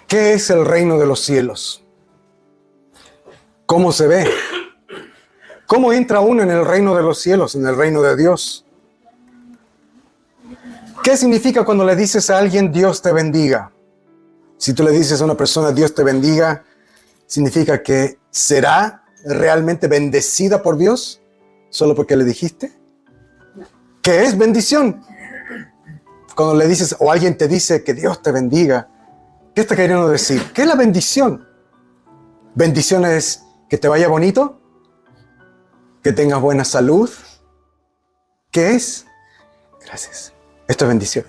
¿Qué es el reino de los cielos? ¿Cómo se ve? ¿Cómo entra uno en el reino de los cielos, en el reino de Dios? ¿Qué significa cuando le dices a alguien Dios te bendiga? Si tú le dices a una persona Dios te bendiga, ¿significa que será realmente bendecida por Dios solo porque le dijiste? ¿Qué es bendición? Cuando le dices o alguien te dice que Dios te bendiga, ¿qué está queriendo decir? ¿Qué es la bendición? ¿Bendición es que te vaya bonito? ¿Que tengas buena salud? ¿Qué es? Gracias. Esto es bendición.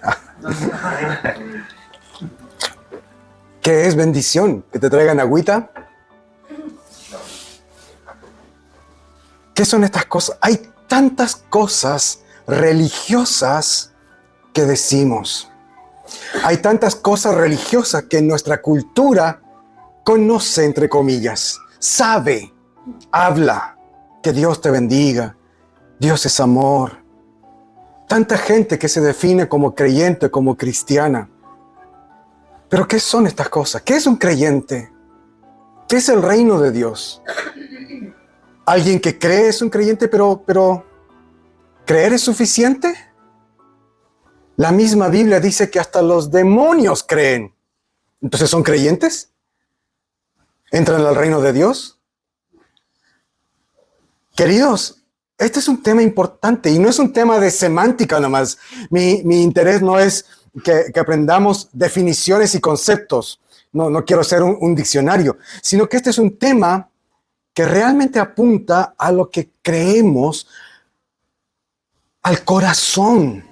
¿Qué es bendición? ¿Que te traigan agüita? ¿Qué son estas cosas? Hay tantas cosas religiosas que decimos. Hay tantas cosas religiosas que nuestra cultura conoce, entre comillas, sabe, habla, que Dios te bendiga, Dios es amor. Tanta gente que se define como creyente, como cristiana. Pero ¿qué son estas cosas? ¿Qué es un creyente? ¿Qué es el reino de Dios? Alguien que cree es un creyente, pero ¿creer es suficiente? La misma Biblia dice que hasta los demonios creen. ¿Entonces son creyentes? ¿Entran al reino de Dios? Queridos, este es un tema importante y no es un tema de semántica nomás. Mi interés no es que aprendamos definiciones y conceptos. No quiero ser un diccionario, sino que este es un tema que realmente apunta a lo que creemos, al corazón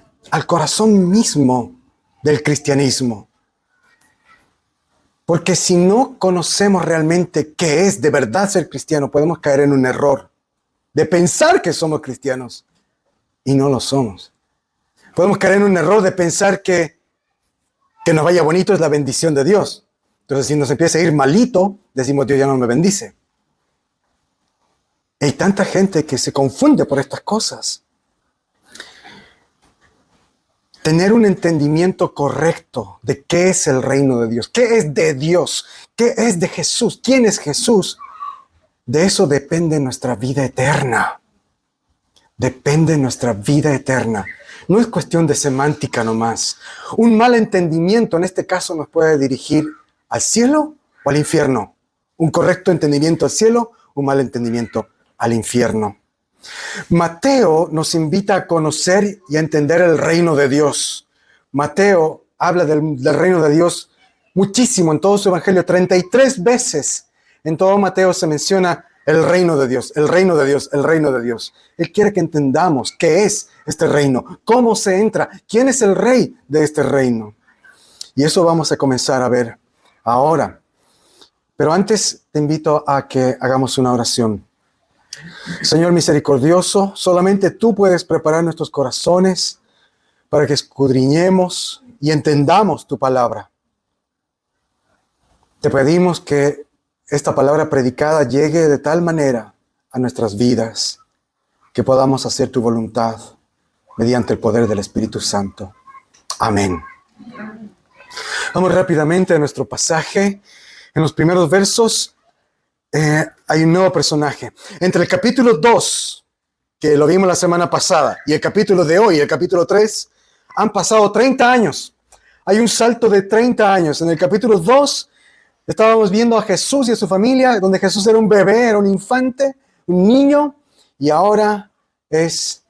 mismo del cristianismo. Porque si no conocemos realmente qué es de verdad ser cristiano, podemos caer en un error de pensar que somos cristianos y no lo somos. Podemos caer en un error de pensar que nos vaya bonito es la bendición de Dios. Entonces, si nos empieza a ir malito, decimos Dios ya no me bendice. Hay tanta gente que se confunde por estas cosas. Tener un entendimiento correcto de qué es el reino de Dios, qué es de Dios, qué es de Jesús, quién es Jesús. De eso depende nuestra vida eterna. Depende nuestra vida eterna. No es cuestión de semántica nomás. Un mal entendimiento en este caso nos puede dirigir al cielo o al infierno. Un correcto entendimiento al cielo, un mal entendimiento al infierno. Mateo nos invita a conocer y a entender el reino de Dios. Mateo habla del reino de Dios muchísimo en todo su evangelio. 33 veces en todo Mateo se menciona el reino de Dios, el reino de Dios, el reino de Dios. Él quiere que entendamos qué es este reino, cómo se entra, quién es el rey de este reino. Y eso vamos a comenzar a ver ahora. Pero antes te invito a que hagamos una oración. Señor misericordioso, solamente tú puedes preparar nuestros corazones para que escudriñemos y entendamos tu palabra. Te pedimos que esta palabra predicada llegue de tal manera a nuestras vidas que podamos hacer tu voluntad mediante el poder del Espíritu Santo. Amén. Vamos rápidamente a nuestro pasaje. En los primeros versos hay un nuevo personaje. Entre el capítulo 2, que lo vimos la semana pasada, y el capítulo de hoy, el capítulo 3, han pasado 30 años. Hay un salto de 30 años. En el capítulo 2 estábamos viendo a Jesús y a su familia, donde Jesús era un bebé, era un infante, un niño, y ahora es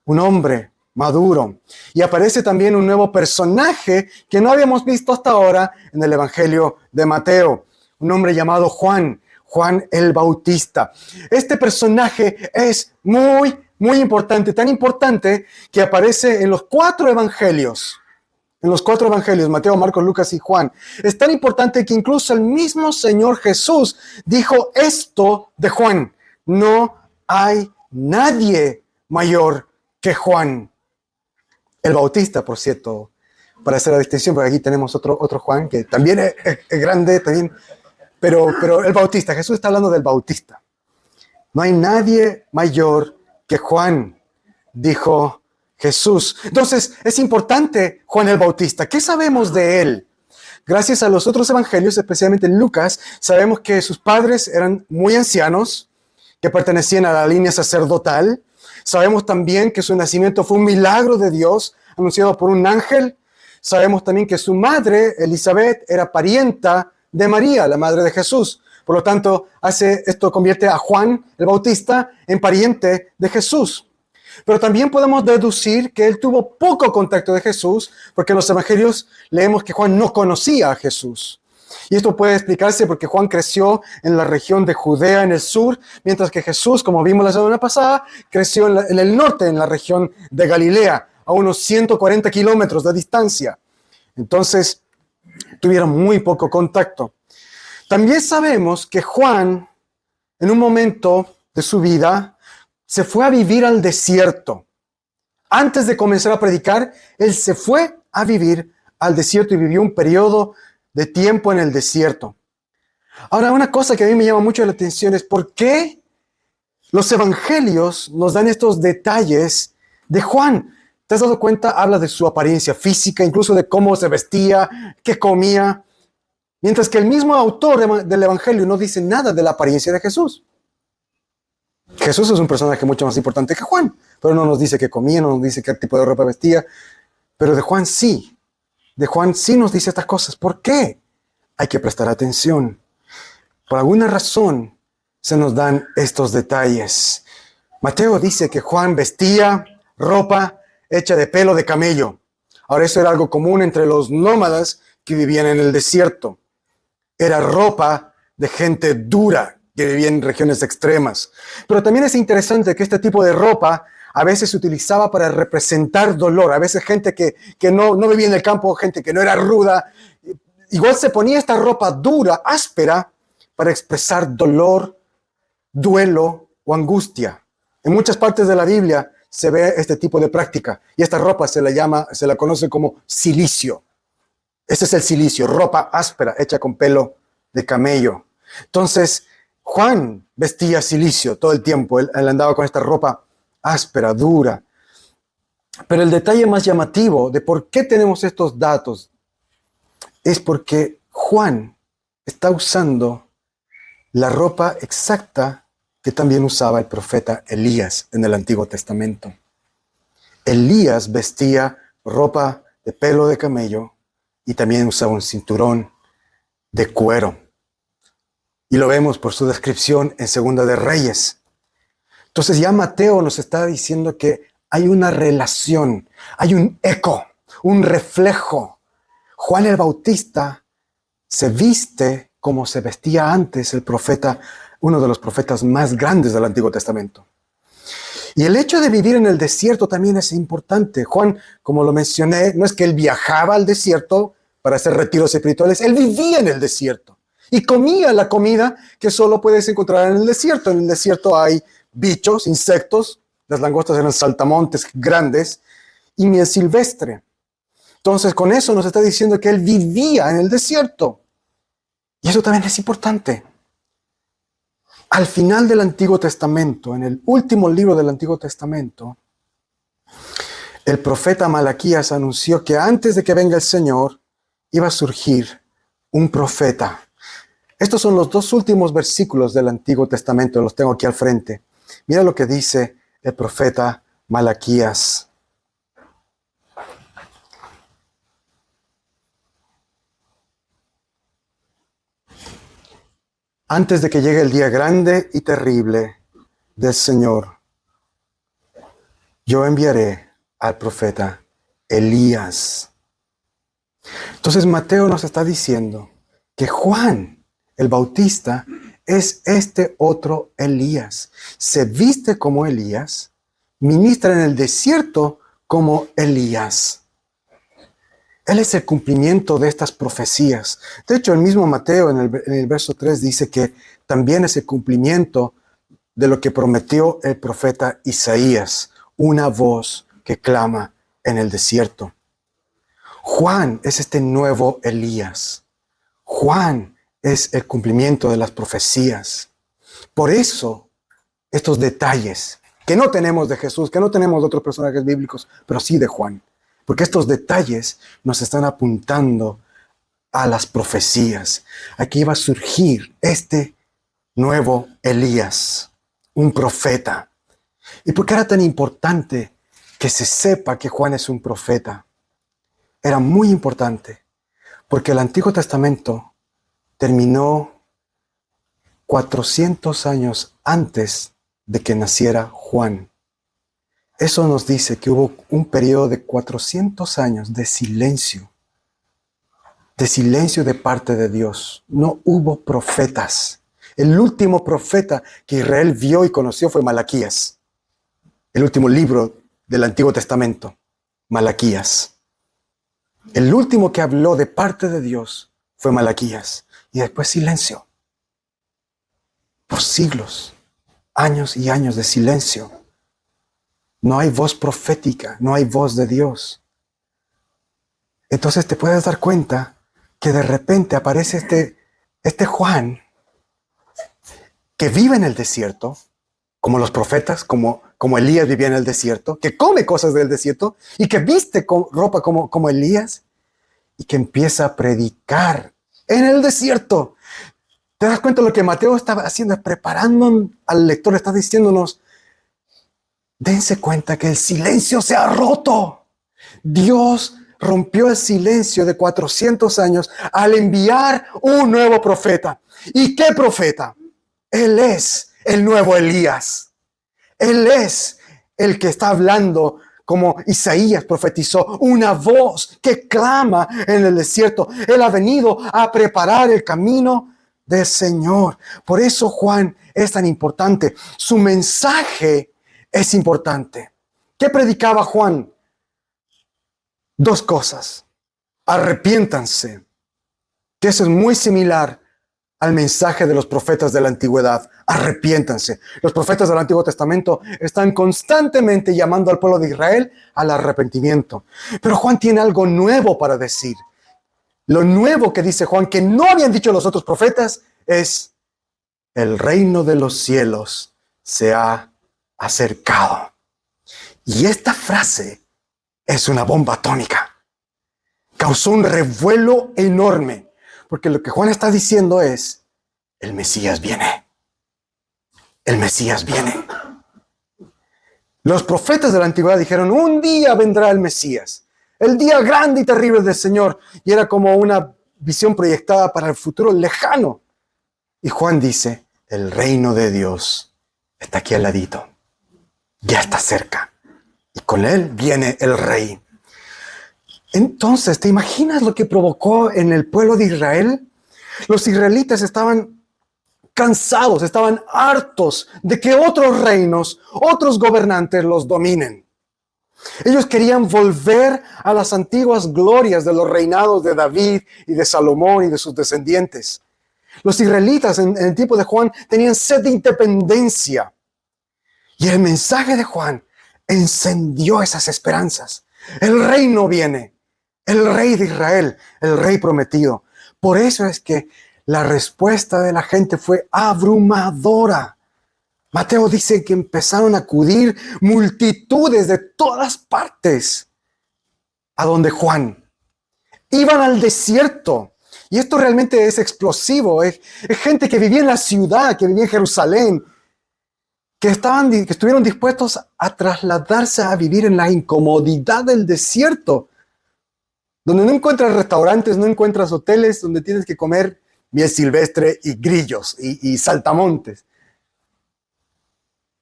un hombre maduro. Y aparece también un nuevo personaje que no habíamos visto hasta ahora en el Evangelio de Mateo, un hombre llamado Juan el Bautista. Este personaje es muy importante, tan importante que aparece en los 4 evangelios. En los 4 evangelios, Mateo, Marcos, Lucas y Juan. Es tan importante que incluso el mismo Señor Jesús dijo esto de Juan: no hay nadie mayor que Juan el Bautista, por cierto, para hacer la distinción, porque aquí tenemos otro Juan que también es grande, también, pero el Bautista, Jesús está hablando del Bautista. No hay nadie mayor que Juan, dijo Jesús. Entonces, es importante Juan el Bautista. ¿Qué sabemos de él? gracias a los otros evangelios, especialmente Lucas, sabemos que sus padres eran muy ancianos, que pertenecían a la línea sacerdotal. Sabemos también que su nacimiento fue un milagro de Dios, anunciado por un ángel. Sabemos también que su madre, Elizabeth, era parienta de María, la madre de Jesús. Por lo tanto, esto convierte a Juan el Bautista en pariente de Jesús. Pero también podemos deducir que él tuvo poco contacto de Jesús, porque en los evangelios leemos que Juan no conocía a Jesús. Y esto puede explicarse porque Juan creció en la región de Judea en el sur, mientras que Jesús, como vimos la semana pasada, creció en el norte, en la región de Galilea, a unos 140 kilómetros de distancia. Entonces, tuvieron muy poco contacto. También sabemos que Juan, en un momento de su vida, se fue a vivir al desierto. Antes de comenzar a predicar, él se fue a vivir al desierto y vivió un periodo de tiempo en el desierto. Ahora, una cosa que a mí me llama mucho la atención es por qué los evangelios nos dan estos detalles de Juan. ¿Te has dado cuenta? Habla de su apariencia física, incluso de cómo se vestía, qué comía. Mientras que el mismo autor del evangelio no dice nada de la apariencia de Jesús. Jesús es un personaje mucho más importante que Juan, pero no nos dice qué comía, no nos dice qué tipo de ropa vestía. Pero de Juan sí. De Juan sí nos dice estas cosas. ¿Por qué? Hay que prestar atención. Por alguna razón se nos dan estos detalles. Mateo dice que Juan vestía ropa hecha de pelo de camello. Ahora, eso era algo común entre los nómadas que vivían en el desierto. Era ropa de gente dura que vivía en regiones extremas. Pero también es interesante que este tipo de ropa a veces se utilizaba para representar dolor. A veces gente que no vivía en el campo, gente que no era ruda, igual se ponía esta ropa dura, áspera, para expresar dolor, duelo o angustia. En muchas partes de la Biblia se ve este tipo de práctica y esta ropa se la conoce como cilicio. Este es el cilicio, ropa áspera hecha con pelo de camello. Entonces, Juan vestía cilicio todo el tiempo. Él andaba con esta ropa áspera, dura. Pero el detalle más llamativo de por qué tenemos estos datos es porque Juan está usando la ropa exacta que también usaba el profeta Elías en el Antiguo Testamento. Elías vestía ropa de pelo de camello y también usaba un cinturón de cuero. Y lo vemos por su descripción en Segunda de Reyes. Entonces ya Mateo nos está diciendo que hay una relación, hay un eco, un reflejo. Juan el Bautista se viste como se vestía antes el profeta, uno de los profetas más grandes del Antiguo Testamento. Y el hecho de vivir en el desierto también es importante. Juan, como lo mencioné, no es que él viajaba al desierto para hacer retiros espirituales, él vivía en el desierto y comía la comida que solo puedes encontrar en el desierto. En el desierto hay bichos, insectos, las langostas eran saltamontes grandes y miel silvestre. Entonces, con eso nos está diciendo que él vivía en el desierto. Y eso también es importante. Al final del Antiguo Testamento, en el último libro del Antiguo Testamento, el profeta Malaquías anunció que antes de que venga el Señor, iba a surgir un profeta. Estos son los dos últimos versículos del Antiguo Testamento, los tengo aquí al frente. Mira lo que dice el profeta Malaquías. Antes de que llegue el día grande y terrible del Señor, yo enviaré al profeta Elías. Entonces Mateo nos está diciendo que Juan el Bautista es este otro Elías. Se viste como Elías, ministra en el desierto como Elías. Él es el cumplimiento de estas profecías. De hecho, el mismo Mateo en el verso 3 dice que también es el cumplimiento de lo que prometió el profeta Isaías, una voz que clama en el desierto. Juan es este nuevo Elías. Juan es el cumplimiento de las profecías. Por eso, estos detalles que no tenemos de Jesús, que no tenemos de otros personajes bíblicos, pero sí de Juan. Porque estos detalles nos están apuntando a las profecías. Aquí iba a surgir este nuevo Elías, un profeta. ¿Y por qué era tan importante que se sepa que Juan es un profeta? Era muy importante, porque el Antiguo Testamento terminó 400 años antes de que naciera Juan. Eso nos dice que hubo un periodo de 400 años de silencio de parte de Dios. No hubo profetas. El último profeta que Israel vio y conoció fue Malaquías, el último libro del Antiguo Testamento, Malaquías. El último que habló de parte de Dios fue Malaquías. Y después silencio. Por siglos, años y años de silencio. No hay voz profética, no hay voz de Dios. Entonces te puedes dar cuenta que de repente aparece este Juan que vive en el desierto, como los profetas, como Elías vivía en el desierto, que come cosas del desierto y que viste ropa como Elías y que empieza a predicar en el desierto. ¿Te das cuenta de lo que Mateo estaba haciendo? Preparando al lector, está diciéndonos, dense cuenta que el silencio se ha roto. Dios rompió el silencio de 400 años al enviar un nuevo profeta. ¿Y qué profeta? Él es el nuevo Elías. Él es el que está hablando como Isaías profetizó, una voz que clama en el desierto. Él ha venido a preparar el camino del Señor. Por eso Juan es tan importante. Su mensaje es importante. ¿Qué predicaba Juan? Dos cosas. Arrepiéntanse, que eso es muy similar al mensaje de los profetas de la antigüedad. Arrepiéntanse. Los profetas del Antiguo Testamento están constantemente llamando al pueblo de Israel al arrepentimiento. Pero Juan tiene algo nuevo para decir. Lo nuevo que dice Juan, que no habían dicho los otros profetas, es: el reino de los cielos se ha acercado. Y esta frase es una bomba atómica. Causó un revuelo enorme, porque lo que Juan está diciendo es: el Mesías viene. El Mesías viene. Los profetas de la antigüedad dijeron: un día vendrá el Mesías, el día grande y terrible del Señor. Y era como una visión proyectada para el futuro lejano. Y Juan dice: el reino de Dios está aquí al ladito. Ya está cerca. Y con él viene el rey. Entonces, ¿te imaginas lo que provocó en el pueblo de Israel? Los israelitas estaban cansados, estaban hartos de que otros reinos, otros gobernantes los dominen. Ellos querían volver a las antiguas glorias de los reinados de David y de Salomón y de sus descendientes. Los israelitas en el tiempo de Juan tenían sed de independencia. Y el mensaje de Juan encendió esas esperanzas. El reino viene. El rey de Israel, el rey prometido. Por eso es que la respuesta de la gente fue abrumadora. Mateo dice que empezaron a acudir multitudes de todas partes a donde Juan. Iban al desierto. Y esto realmente es explosivo. Es gente que vivía en la ciudad, que vivía en Jerusalén, que estuvieron dispuestos a trasladarse a vivir en la incomodidad del desierto, donde no encuentras restaurantes, no encuentras hoteles, donde tienes que comer miel silvestre y grillos y saltamontes.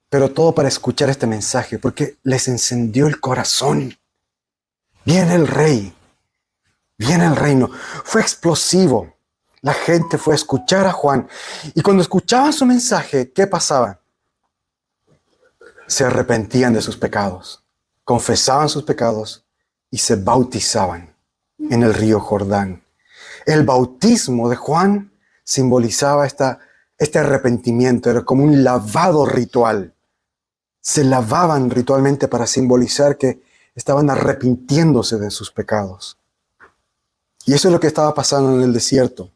Pero todo para escuchar este mensaje, porque les encendió el corazón. Viene el rey, viene el reino. Fue explosivo. La gente fue a escuchar a Juan. Y cuando escuchaban su mensaje, ¿qué pasaba? Se arrepentían de sus pecados, confesaban sus pecados y se bautizaban en el río Jordán. El bautismo de Juan simbolizaba este arrepentimiento, era como un lavado ritual. Se lavaban ritualmente para simbolizar que estaban arrepintiéndose de sus pecados. Y eso es lo que estaba pasando en el desierto.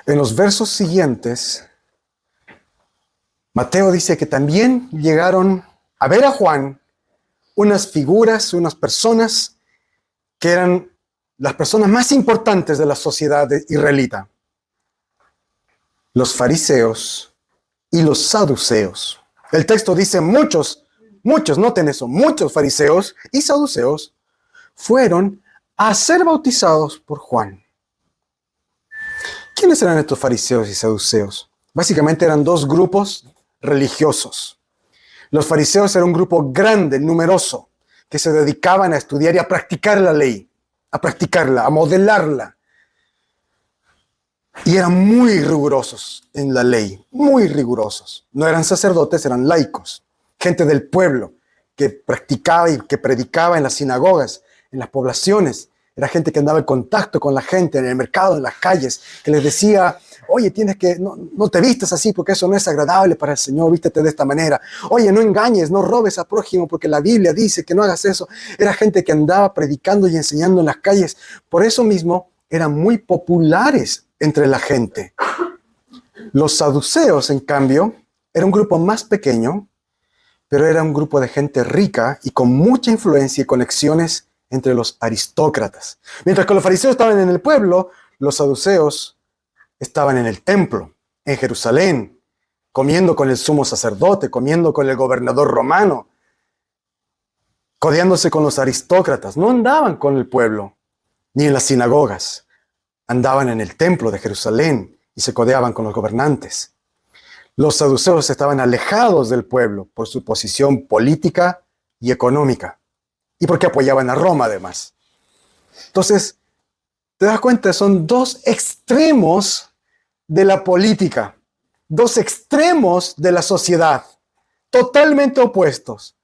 En los versos siguientes, Mateo dice que también llegaron a ver a Juan unas figuras, unas personas que eran las personas más importantes de la sociedad israelita: los fariseos y los saduceos. El texto dice muchos, noten eso, muchos fariseos y saduceos fueron a ser bautizados por Juan. ¿Quiénes eran estos fariseos y saduceos? Básicamente eran dos grupos religiosos. Los fariseos eran un grupo grande, numeroso, que se dedicaban a estudiar y a practicar la ley, a practicarla, a modelarla. Y eran muy rigurosos en la ley, muy rigurosos. No eran sacerdotes, eran laicos, gente del pueblo que practicaba y que predicaba en las sinagogas, en las poblaciones. Era gente que andaba en contacto con la gente en el mercado, en las calles, que les decía: oye, no te vistas así porque eso no es agradable para el Señor, vístete de esta manera. Oye, no engañes, no robes a prójimo porque la Biblia dice que no hagas eso. Era gente que andaba predicando y enseñando en las calles. Por eso mismo eran muy populares entre la gente. Los saduceos, en cambio, era un grupo más pequeño, pero era un grupo de gente rica y con mucha influencia y conexiones entre los aristócratas. Mientras que los fariseos estaban en el pueblo, los saduceos estaban en el templo, en Jerusalén, comiendo con el sumo sacerdote, comiendo con el gobernador romano, codeándose con los aristócratas. No andaban con el pueblo, ni en las sinagogas. Andaban en el templo de Jerusalén y se codeaban con los gobernantes. Los saduceos estaban alejados del pueblo por su posición política y económica, y porque apoyaban a Roma además. Entonces, te das cuenta, son dos extremos de la política, dos extremos de la sociedad, totalmente opuestos.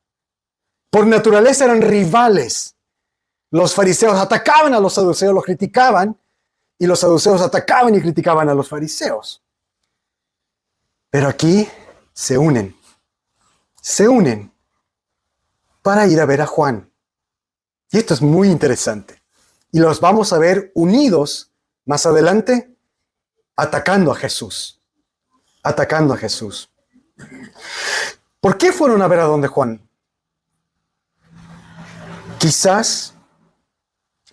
Por naturaleza eran rivales. Los fariseos atacaban a los saduceos, los criticaban, y los saduceos atacaban y criticaban a los fariseos. Pero aquí se unen para ir a ver a Juan. Y esto es muy interesante. Y los vamos a ver unidos más adelante, atacando a Jesús. Atacando a Jesús. ¿Por qué fueron a ver a donde Juan? Quizás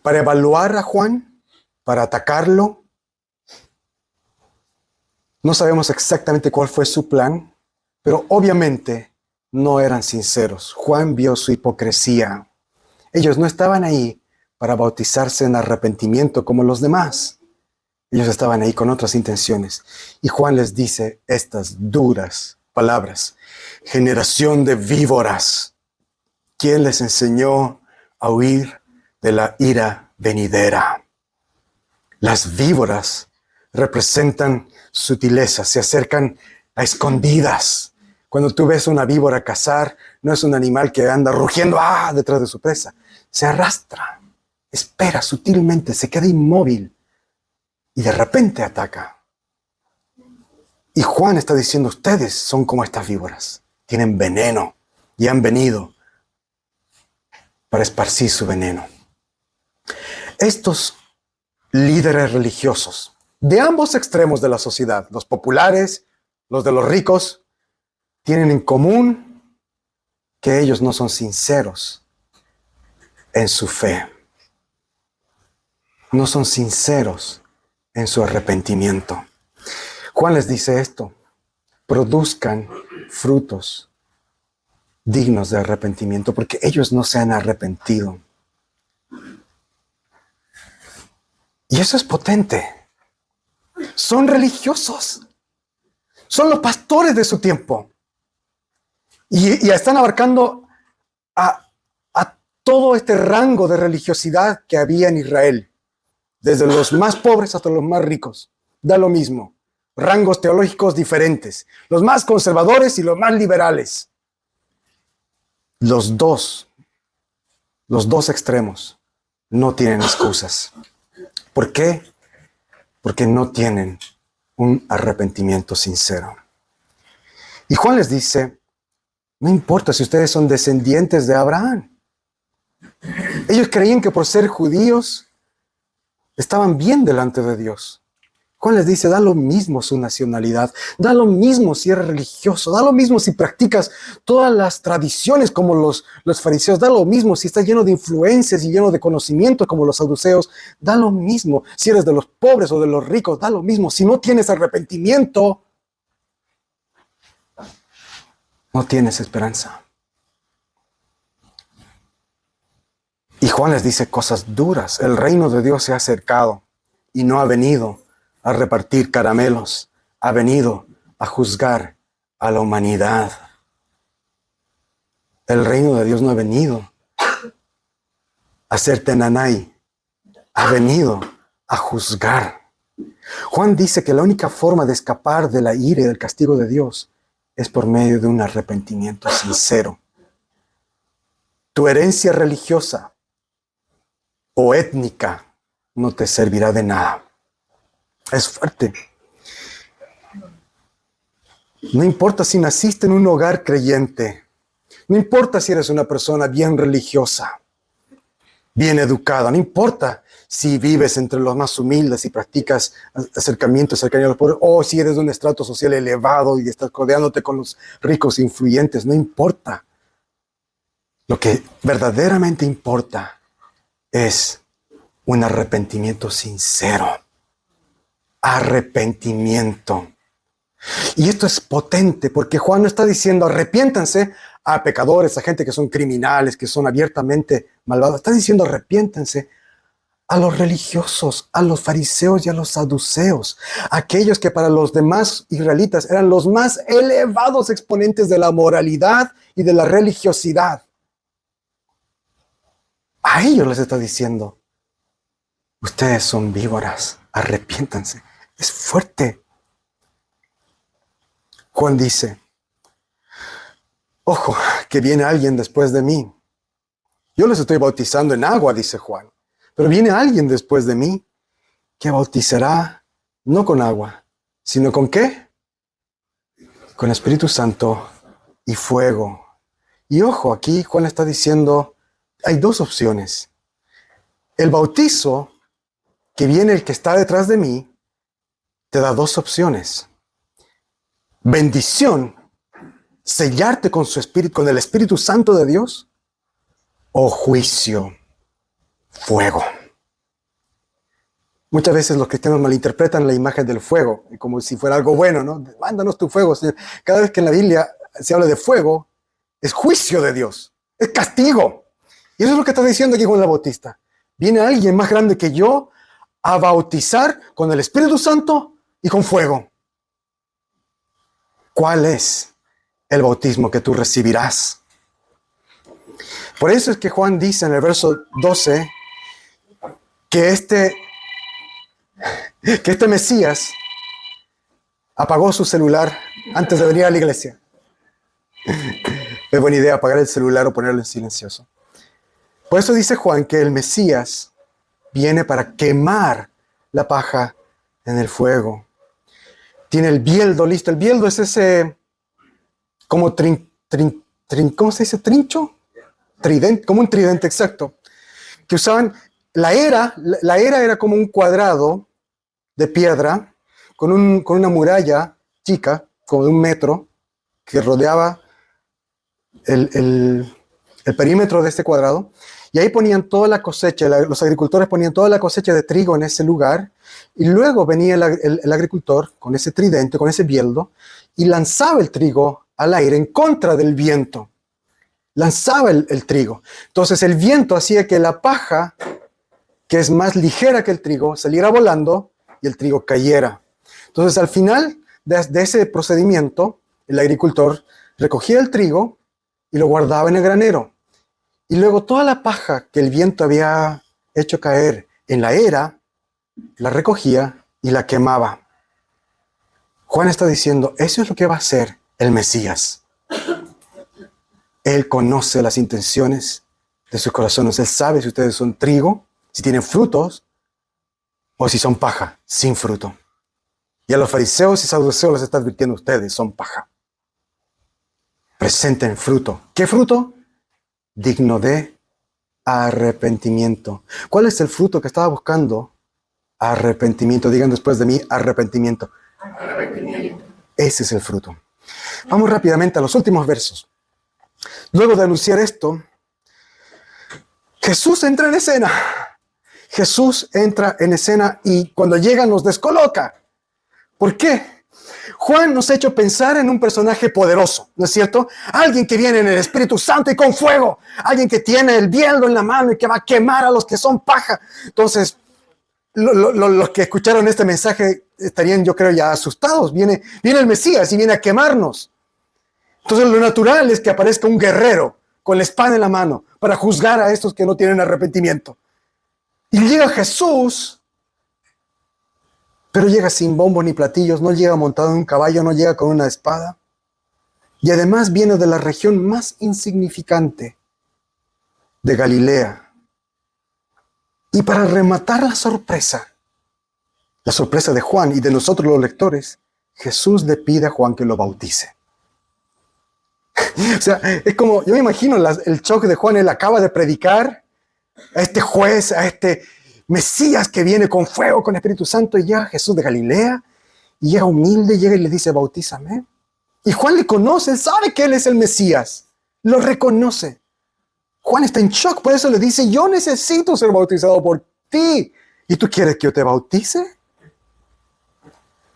para evaluar a Juan, para atacarlo. No sabemos exactamente cuál fue su plan, pero obviamente no eran sinceros. Juan vio su hipocresía. Ellos no estaban ahí para bautizarse en arrepentimiento como los demás. Ellos estaban ahí con otras intenciones. Y Juan les dice estas duras palabras: generación de víboras, ¿quién les enseñó a huir de la ira venidera? Las víboras representan sutileza, se acercan a escondidas. Cuando tú ves una víbora cazar, no es un animal que anda rugiendo detrás de su presa. Se arrastra, espera sutilmente, se queda inmóvil y de repente ataca. Y Juan está diciendo: ustedes son como estas víboras, tienen veneno y han venido para esparcir su veneno. Estos líderes religiosos de ambos extremos de la sociedad, los populares, los de los ricos, tienen en común que ellos no son sinceros en su fe. No son sinceros en su arrepentimiento. Juan les dice esto: produzcan frutos dignos de arrepentimiento, porque ellos no se han arrepentido. Y eso es potente. Son religiosos. Son los pastores de su tiempo. Y están abarcando a todo este rango de religiosidad que había en Israel. Desde los más pobres hasta los más ricos. Da lo mismo. Rangos teológicos diferentes. Los más conservadores y los más liberales. Los dos extremos no tienen excusas. ¿Por qué? Porque no tienen un arrepentimiento sincero. Y Juan les dice: no importa si ustedes son descendientes de Abraham. Ellos creían que por ser judíos estaban bien delante de Dios. Juan les dice, da lo mismo su nacionalidad, da lo mismo si eres religioso, da lo mismo si practicas todas las tradiciones como los fariseos, da lo mismo si estás lleno de influencias y lleno de conocimiento como los saduceos, da lo mismo si eres de los pobres o de los ricos, da lo mismo. Si no tienes arrepentimiento, no tienes esperanza. Y Juan les dice cosas duras. El reino de Dios se ha acercado y no ha venido a repartir caramelos, ha venido a juzgar a la humanidad. El reino de Dios no ha venido a ser tenanay, ha venido a juzgar. Juan dice que la única forma de escapar de la ira y del castigo de Dios es por medio de un arrepentimiento sincero. Tu herencia religiosa o étnica no te servirá de nada. Es fuerte. No importa si naciste en un hogar creyente, no importa si eres una persona bien religiosa, bien educada, no importa si vives entre los más humildes y practicas acercamiento a los pobres, o si eres de un estrato social elevado y estás codeándote con los ricos e influyentes, no importa. Lo que verdaderamente importa es un arrepentimiento sincero. Arrepentimiento. Y esto es potente porque Juan no está diciendo arrepiéntanse a pecadores, a gente que son criminales, que son abiertamente malvados. Está diciendo arrepiéntanse a los religiosos, a los fariseos y a los saduceos, aquellos que para los demás israelitas eran los más elevados exponentes de la moralidad y de la religiosidad. A ellos les está diciendo, ustedes son víboras, arrepiéntanse. Es fuerte. Juan dice, ojo, que viene alguien después de mí. Yo les estoy bautizando en agua, dice Juan, pero viene alguien después de mí que bautizará no con agua, sino ¿con qué? Con Espíritu Santo y fuego. Y ojo, aquí Juan está diciendo, hay dos opciones. El bautizo, que viene el que está detrás de mí, te da dos opciones. Bendición, sellarte con su espíritu, con el Espíritu Santo de Dios, o juicio, fuego. Muchas veces los cristianos malinterpretan la imagen del fuego, como si fuera algo bueno, ¿no? Mándanos tu fuego, Señor. Cada vez que en la Biblia se habla de fuego, es juicio de Dios, es castigo. Y eso es lo que está diciendo aquí Juan el Bautista. Viene alguien más grande que yo a bautizar con el Espíritu Santo y con fuego. ¿Cuál es el bautismo que tú recibirás? Por eso es que Juan dice en el verso 12 que este Mesías apagó su celular antes de venir a la iglesia. Es buena idea apagar el celular o ponerlo en silencioso. Por eso dice Juan que el Mesías viene para quemar la paja en el fuego. Tiene el bieldo listo. El bieldo es ese como ¿cómo se dice? ¿Trincho? Tridente, como un tridente, exacto. Que usaban, la era era como un cuadrado de piedra con una muralla chica, como de 1 metro, que rodeaba el perímetro de este cuadrado. Y ahí ponían toda la cosecha, los agricultores ponían toda la cosecha de trigo en ese lugar, y luego venía el agricultor con ese tridente, con ese bieldo, y lanzaba el trigo al aire en contra del viento. Lanzaba el trigo. Entonces el viento hacía que la paja, que es más ligera que el trigo, saliera volando y el trigo cayera. Entonces al final de ese procedimiento, el agricultor recogía el trigo y lo guardaba en el granero. Y luego toda la paja que el viento había hecho caer en la era, la recogía y la quemaba. Juan está diciendo, eso es lo que va a hacer el Mesías. Él conoce las intenciones de sus corazones. Él sabe si ustedes son trigo, si tienen frutos, o si son paja, sin fruto. Y a los fariseos y saduceos les está advirtiendo, ustedes son paja. Presenten fruto. ¿Qué fruto? Digno de arrepentimiento. ¿Cuál es el fruto que estaba buscando Arrepentimiento. Digan después de mí, arrepentimiento. Arrepentimiento. Ese es el fruto. Vamos rápidamente a los últimos versos. Luego de anunciar esto, Jesús entra en escena. Jesús entra en escena y cuando llega nos descoloca. ¿Por qué? Juan nos ha hecho pensar en un personaje poderoso, ¿no es cierto? Alguien que viene en el Espíritu Santo y con fuego. Alguien que tiene el bieldo en la mano y que va a quemar a los que son paja. Entonces, los que escucharon este mensaje estarían, yo creo, ya asustados. Viene el Mesías y viene a quemarnos. Entonces, lo natural es que aparezca un guerrero con la espada en la mano para juzgar a estos que no tienen arrepentimiento. Y llega Jesús, pero llega sin bombo ni platillos, no llega montado en un caballo, no llega con una espada. Y además viene de la región más insignificante de Galilea. Y para rematar la sorpresa de Juan y de nosotros los lectores, Jesús le pide a Juan que lo bautice. O sea, es como, yo me imagino el shock de Juan. Él acaba de predicar a este juez, a este Mesías que viene con fuego, con el Espíritu Santo, y llega Jesús de Galilea, y llega humilde, llega y le dice, bautízame. Y Juan le conoce, él sabe que él es el Mesías, lo reconoce. Juan está en shock, por eso le dice, yo necesito ser bautizado por ti. ¿Y tú quieres que yo te bautice?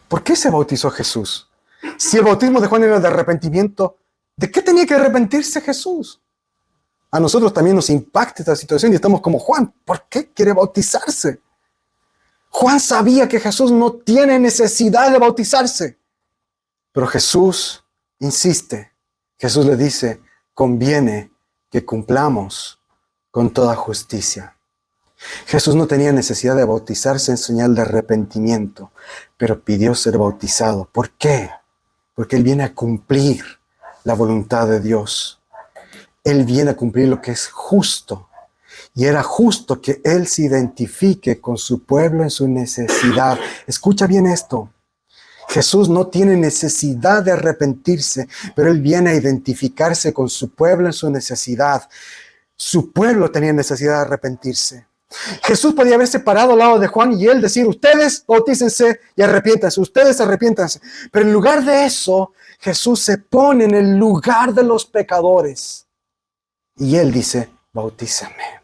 ¿Por qué se bautizó Jesús? Si el bautismo de Juan era de arrepentimiento, ¿de qué tenía que arrepentirse Jesús? A nosotros también nos impacta esta situación y estamos como Juan. ¿Por qué quiere bautizarse? Juan sabía que Jesús no tiene necesidad de bautizarse. Pero Jesús insiste. Jesús le dice, conviene que cumplamos con toda justicia. Jesús no tenía necesidad de bautizarse en señal de arrepentimiento, pero pidió ser bautizado. ¿Por qué? Porque Él viene a cumplir la voluntad de Dios. Él viene a cumplir lo que es justo. Y era justo que Él se identifique con su pueblo en su necesidad. Escucha bien esto. Jesús no tiene necesidad de arrepentirse, pero Él viene a identificarse con su pueblo en su necesidad. Su pueblo tenía necesidad de arrepentirse. Jesús podía haberse parado al lado de Juan y él decir, ustedes bautícense y arrepiéntanse, ustedes arrepiéntanse. Pero en lugar de eso, Jesús se pone en el lugar de los pecadores. Y Él dice, bautízame.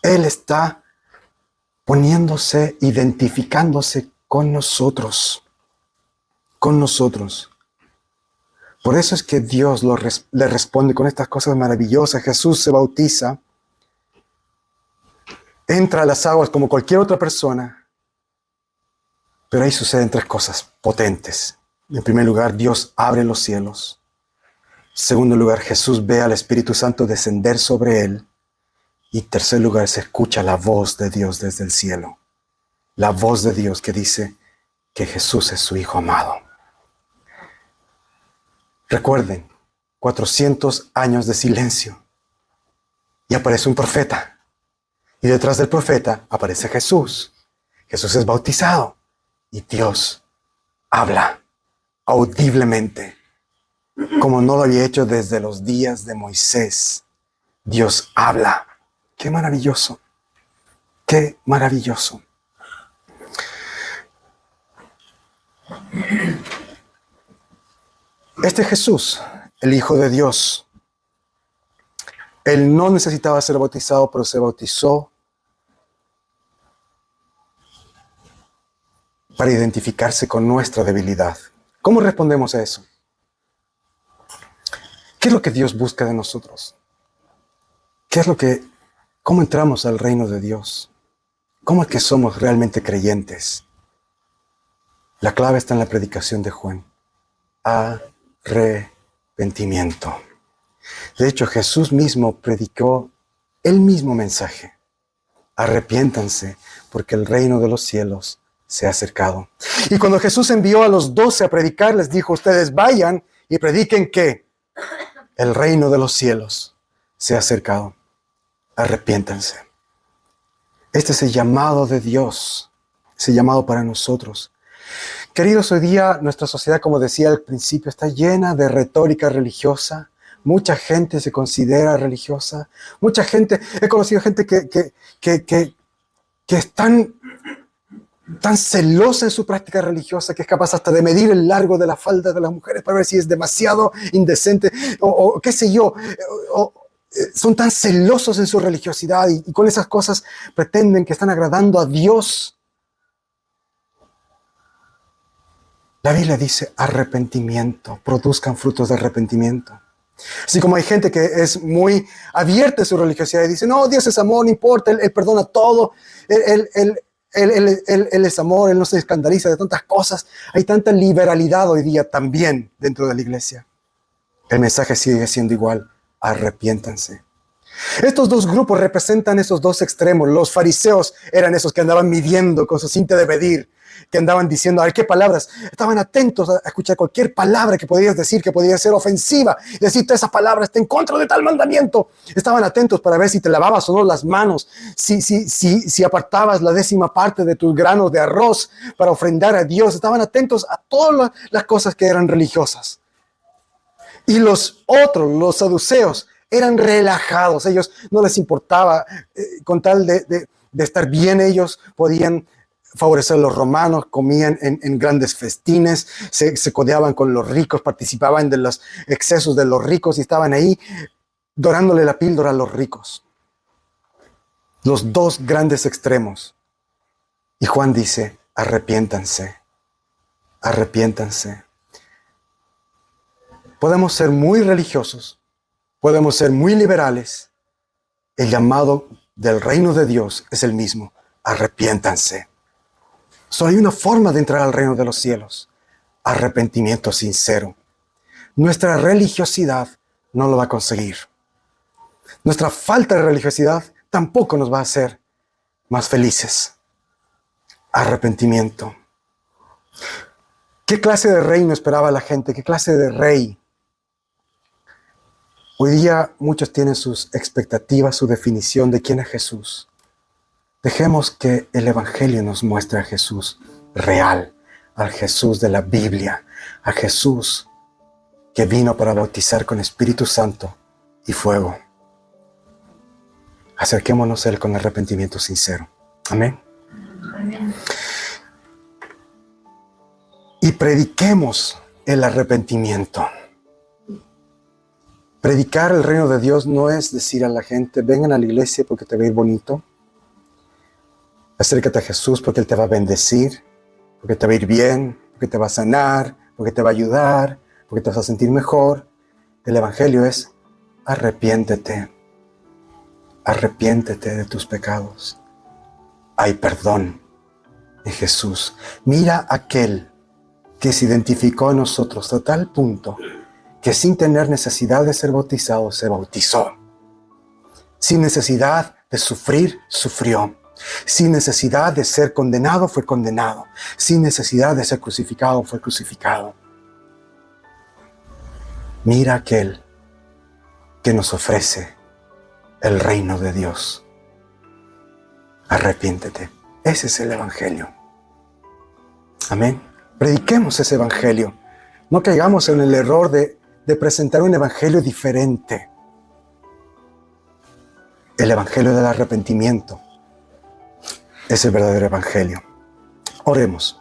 Él está poniéndose, identificándose con nosotros. Con nosotros. Por eso es que Dios le responde con estas cosas maravillosas. Jesús se bautiza, entra a las aguas como cualquier otra persona, pero ahí suceden tres cosas potentes. En primer lugar, Dios abre los cielos. En segundo lugar, Jesús ve al Espíritu Santo descender sobre él. Y en tercer lugar, se escucha la voz de Dios desde el cielo. La voz de Dios que dice que Jesús es su Hijo amado. Recuerden, 400 años de silencio. Y aparece un profeta. Y detrás del profeta aparece Jesús. Jesús es bautizado. Y Dios habla audiblemente, como no lo había hecho desde los días de Moisés. Dios habla. ¡Qué maravilloso! ¡Qué maravilloso! Este Jesús, el Hijo de Dios, Él no necesitaba ser bautizado, pero se bautizó para identificarse con nuestra debilidad. ¿Cómo respondemos a eso? ¿Qué es lo que Dios busca de nosotros? ¿Cómo entramos al reino de Dios? ¿Cómo es que somos realmente creyentes? La clave está en la predicación de Juan. Arrepentimiento. De hecho, Jesús mismo predicó el mismo mensaje. Arrepiéntanse, porque el reino de los cielos se ha acercado. Y cuando Jesús envió a los 12 a predicar, les dijo, ustedes vayan y prediquen que el reino de los cielos se ha acercado. Arrepiéntanse. Este es el llamado de Dios, ese llamado para nosotros. Queridos, hoy día nuestra sociedad, como decía al principio, está llena de retórica religiosa. Mucha gente se considera religiosa. Mucha gente, he conocido gente que están tan celosa en su práctica religiosa que es capaz hasta de medir el largo de la falda de las mujeres para ver si es demasiado indecente o qué sé yo. Son tan celosos en su religiosidad y con esas cosas pretenden que están agradando a Dios. La Biblia dice arrepentimiento, produzcan frutos de arrepentimiento. Así como hay gente que es muy abierta en su religiosidad y dice, no, Dios es amor, no importa, Él perdona todo, Él es amor, Él no se escandaliza de tantas cosas. Hay tanta liberalidad hoy día también dentro de la iglesia. El mensaje sigue siendo igual, arrepiéntanse. Estos dos grupos representan esos dos extremos. Los fariseos eran esos que andaban midiendo con su cinta de medir, que andaban diciendo, a ver qué palabras. Estaban atentos a escuchar cualquier palabra que podías decir, que podía ser ofensiva. Y decir, esa palabra está en contra de tal mandamiento. Estaban atentos para ver si te lavabas o no las manos, si apartabas la 10ª parte de tus granos de arroz para ofrendar a Dios. Estaban atentos a todas las cosas que eran religiosas. Y los otros, los saduceos, eran relajados. Ellos no les importaba, con tal de estar bien, ellos podían favorecer a los romanos, comían en grandes festines, se codeaban con los ricos, participaban de los excesos de los ricos y estaban ahí dorándole la píldora a los ricos. Los dos grandes extremos. Y Juan dice, arrepiéntanse, arrepiéntanse. Podemos ser muy religiosos, podemos ser muy liberales. El llamado del reino de Dios es el mismo, arrepiéntanse. Solo hay una forma de entrar al reino de los cielos, arrepentimiento sincero. Nuestra religiosidad no lo va a conseguir. Nuestra falta de religiosidad tampoco nos va a hacer más felices. Arrepentimiento. ¿Qué clase de reino esperaba la gente? ¿Qué clase de rey? Hoy día muchos tienen sus expectativas, su definición de quién es Jesús. Dejemos que el Evangelio nos muestre a Jesús real, al Jesús de la Biblia, a Jesús que vino para bautizar con Espíritu Santo y fuego. Acerquémonos a Él con arrepentimiento sincero. Amén. Amén. Y prediquemos el arrepentimiento. Predicar el reino de Dios no es decir a la gente, vengan a la iglesia porque te va a ir bonito. Acércate a Jesús porque Él te va a bendecir, porque te va a ir bien, porque te va a sanar, porque te va a ayudar, porque te vas a sentir mejor. El Evangelio es arrepiéntete. Arrepiéntete de tus pecados. Hay perdón en Jesús. Mira aquel que se identificó en nosotros a tal punto que sin tener necesidad de ser bautizado, se bautizó. Sin necesidad de sufrir, sufrió. Sin necesidad de ser condenado, fue condenado. Sin necesidad de ser crucificado, fue crucificado. Mira aquel que nos ofrece el reino de Dios. Arrepiéntete. Ese es el Evangelio. Amén. Prediquemos ese Evangelio. No caigamos en el error de presentar un Evangelio diferente. El Evangelio del arrepentimiento es el verdadero Evangelio. Oremos.